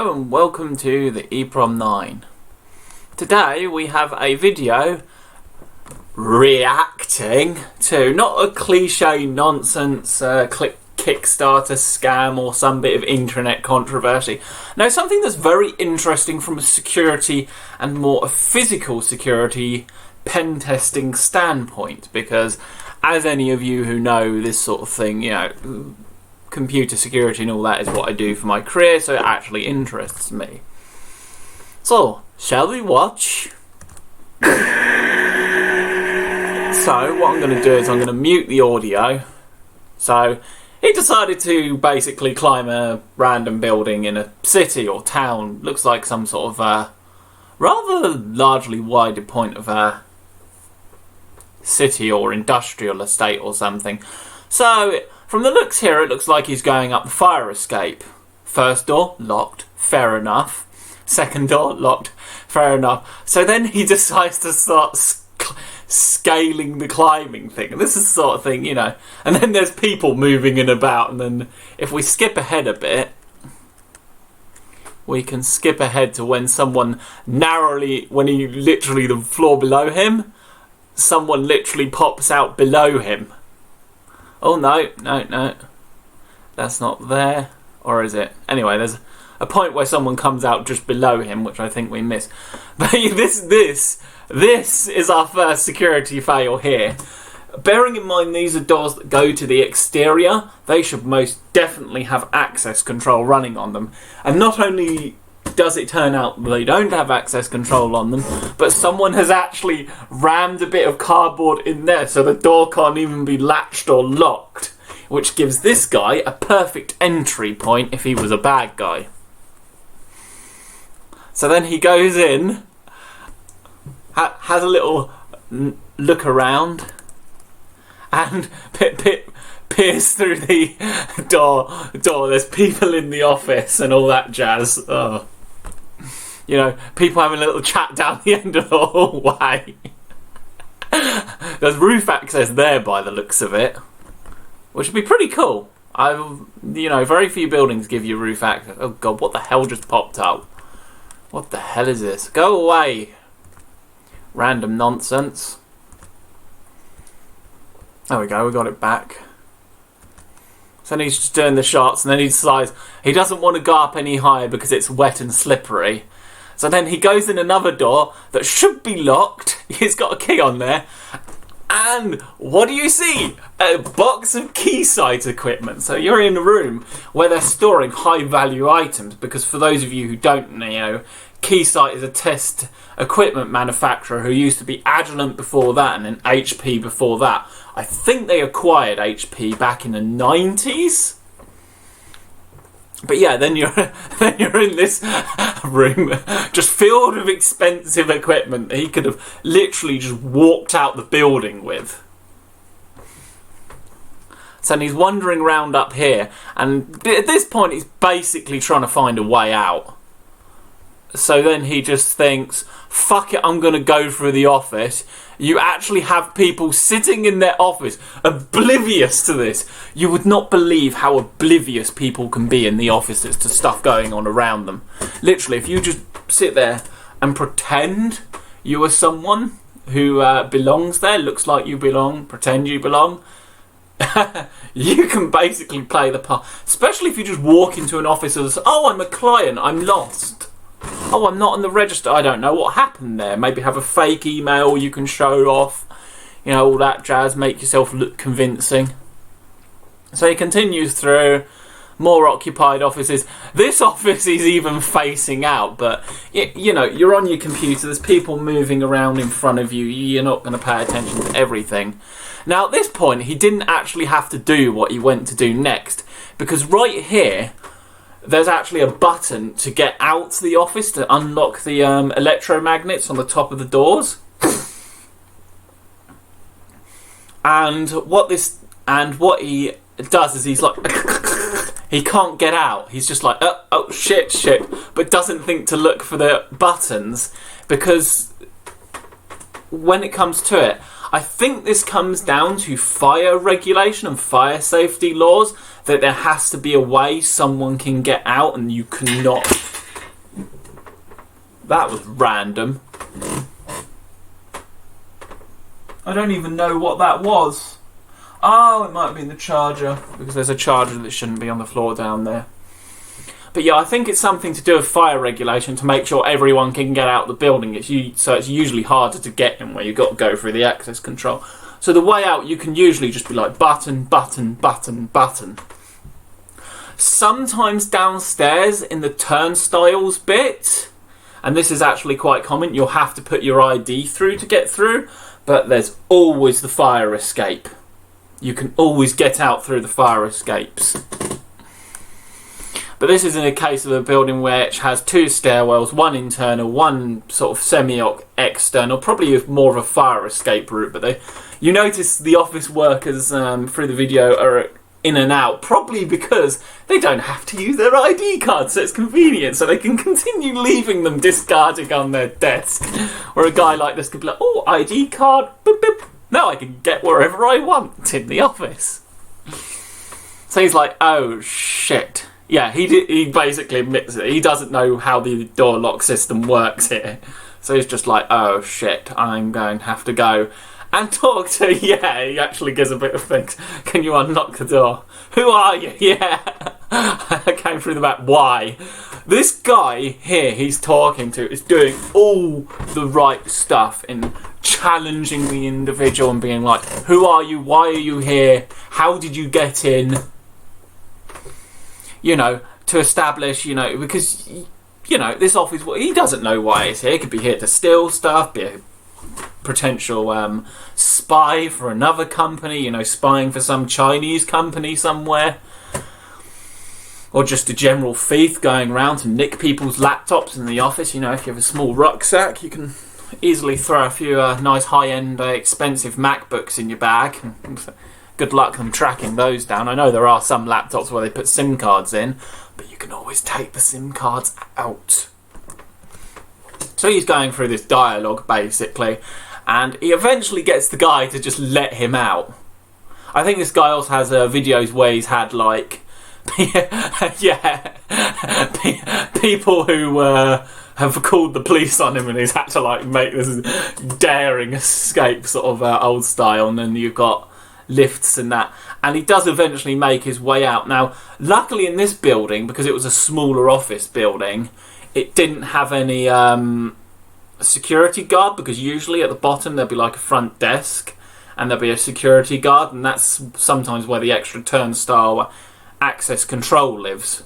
Hello and welcome to the EPROM 9. Today we have a video reacting to not a cliche nonsense Kickstarter scam or some bit of internet controversy. No, something that's very interesting from a security and more a physical security pen testing standpoint, because as any of you who know this sort of thing, you know, computer security and all that is what I do for my career, so it actually interests me. So, shall we watch? So, what I'm going to do is I'm going to mute the audio. So, he decided to basically climb a random building in a city or town. Looks like some sort of rather largely wider point of a city or industrial estate or something. So, from the looks here, it looks like he's going up the fire escape. First door, locked, fair enough. Second door, locked, fair enough. So then he decides to start scaling the climbing thing. And this is the sort of thing, you know. And then there's people moving in about. And then if we skip ahead a bit, we can skip ahead to when someone when he literally, the floor below him, someone literally pops out below him. Oh, no. That's not there. Or is it? Anyway, there's a point where someone comes out just below him, which I think we missed. But this is our first security fail here. Bearing in mind these are doors that go to the exterior, they should most definitely have access control running on them. And not only does it turn out they don't have access control on them, but someone has actually rammed a bit of cardboard in there so the door can't even be latched or locked, which gives this guy a perfect entry point if he was a bad guy. So then he goes in, has a little look around, and peers through the door. There's people in the office and all that jazz. Oh. You know, people having a little chat down the end of the hallway. There's roof access there by the looks of it, which would be pretty cool. Very few buildings give you roof access. Oh god, what the hell just popped up? What the hell is this? Go away! Random nonsense. There we go, we got it back. So then he's just doing the shots, and then he decides he doesn't want to go up any higher because it's wet and slippery. So then he goes in another door that should be locked. He's got a key on there. And what do you see? A box of Keysight equipment. So you're in a room where they're storing high-value items, because for those of you who don't know, Keysight is a test equipment manufacturer who used to be Agilent before that and then HP before that. I think they acquired HP back in the 90s. But yeah, then you're in this room just filled with expensive equipment that he could have literally just walked out the building with. So he's wandering around up here, and at this point he's basically trying to find a way out. So then he just thinks, fuck it, I'm going to go through the office. You actually have people sitting in their office, oblivious to this. You would not believe how oblivious people can be in the offices to stuff going on around them. Literally, if you just sit there and pretend you are someone who belongs there, looks like you belong, pretend you belong, you can basically play the part. Especially if you just walk into an office and say, oh, I'm a client, I'm lost. Oh, I'm not on the register. I don't know what happened there. Maybe have a fake email you can show off. You know, all that jazz. Make yourself look convincing. So he continues through. More occupied offices. This office is even facing out. But, you know, you're on your computer. There's people moving around in front of you. You're not going to pay attention to everything. Now, at this point, he didn't actually have to do what he went to do next. Because right here, there's actually a button to get out to the office to unlock the electromagnets on the top of the doors. And what he does is he's like, he can't get out. He's just like, oh shit, but doesn't think to look for the buttons, because when it comes to it, I think this comes down to fire regulation and fire safety laws, that there has to be a way someone can get out and you cannot That was random. I don't even know what that was. Oh, it might have been the charger, because there's a charger that shouldn't be on the floor down there. But yeah, I think it's something to do with fire regulation to make sure everyone can get out of the building. So it's usually harder to get in where you've got to go through the access control. So the way out, you can usually just be like button, button, button, button. Sometimes downstairs in the turnstiles bit, and this is actually quite common, you'll have to put your ID through to get through, but there's always the fire escape. You can always get out through the fire escapes. But this is in a case of a building which has 2 stairwells, 1 internal, 1 sort of semi-external, probably more of a fire escape route. But you notice the office workers through the video are in and out, probably because they don't have to use their ID card, so it's convenient, so they can continue leaving them discarding on their desk. Where a guy like this could be like, oh, ID card, boop, boop. Now I can get wherever I want in the office. So he's like, oh shit. Yeah, he basically admits it. He doesn't know how the door lock system works here. So he's just like, oh shit, I'm going to have to go and talk to... Yeah, he actually gives a bit of things. Can you unlock the door? Who are you? Yeah. I came through the back. Why? This guy here he's talking to is doing all the right stuff in challenging the individual and being like, who are you? Why are you here? How did you get in? You know, to establish, you know, because, you know, this office, he doesn't know why he's here. He could be here to steal stuff, be a potential spy for another company, you know, spying for some Chinese company somewhere. Or just a general thief going around to nick people's laptops in the office. You know, if you have a small rucksack, you can easily throw a few nice high-end, expensive MacBooks in your bag. Good luck them tracking those down. I know there are some laptops where they put SIM cards in, but you can always take the SIM cards out. So he's going through this dialogue, basically, and he eventually gets the guy to just let him out. I think this guy also has videos where he's had, like, people who have called the police on him, and he's had to, like, make this daring escape, sort of old style, and then you've got lifts and that, and he does eventually make his way out. Now, luckily in this building, because it was a smaller office building, it didn't have any security guard, because usually at the bottom there'd be like a front desk and there'd be a security guard, and that's sometimes where the extra turnstile access control lives.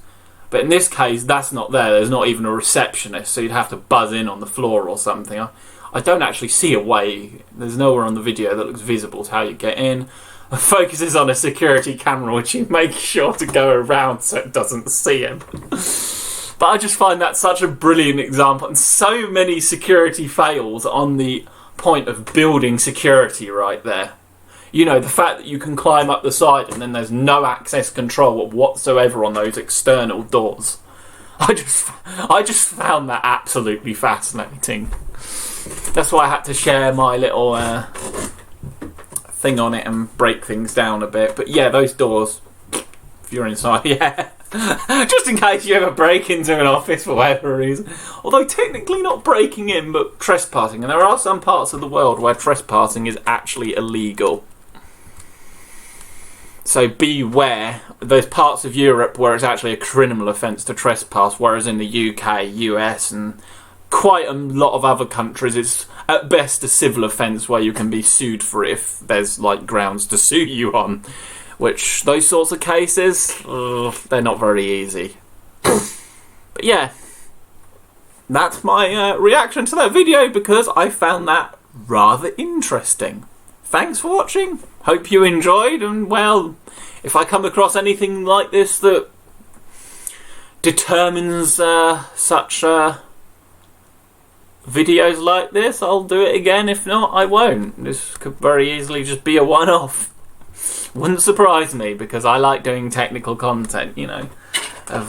But in this case, that's not there. There's not even a receptionist, so you'd have to buzz in on the floor or something. I don't actually see a way. There's nowhere on the video that looks visible to how you get in. It focuses on a security camera, which you make sure to go around so it doesn't see him. But I just find that such a brilliant example, and so many security fails on the point of building security right there. You know, the fact that you can climb up the side and then there's no access control whatsoever on those external doors. I just found that absolutely fascinating. That's why I had to share my little thing on it and break things down a bit. But yeah, those doors, if you're inside, yeah. Just in case you ever break into an office for whatever reason. Although technically not breaking in, but trespassing. And there are some parts of the world where trespassing is actually illegal. So beware. There's parts of Europe where it's actually a criminal offence to trespass, whereas in the UK, US and quite a lot of other countries it's at best a civil offence where you can be sued for it if there's like grounds to sue you on. Which, those sorts of cases, they're not very easy. But yeah, that's my reaction to that video, because I found that rather interesting. Thanks for watching. Hope you enjoyed, and well, if I come across anything like this that determines such videos like this, I'll do it again. If not, I won't. This could very easily just be a one-off. Wouldn't surprise me, because I like doing technical content, you know, of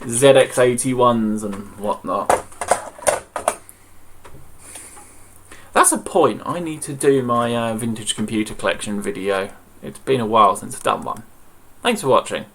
ZX81s and whatnot. That's a point. I need to do my vintage computer collection video. It's been a while since I've done one. Thanks for watching.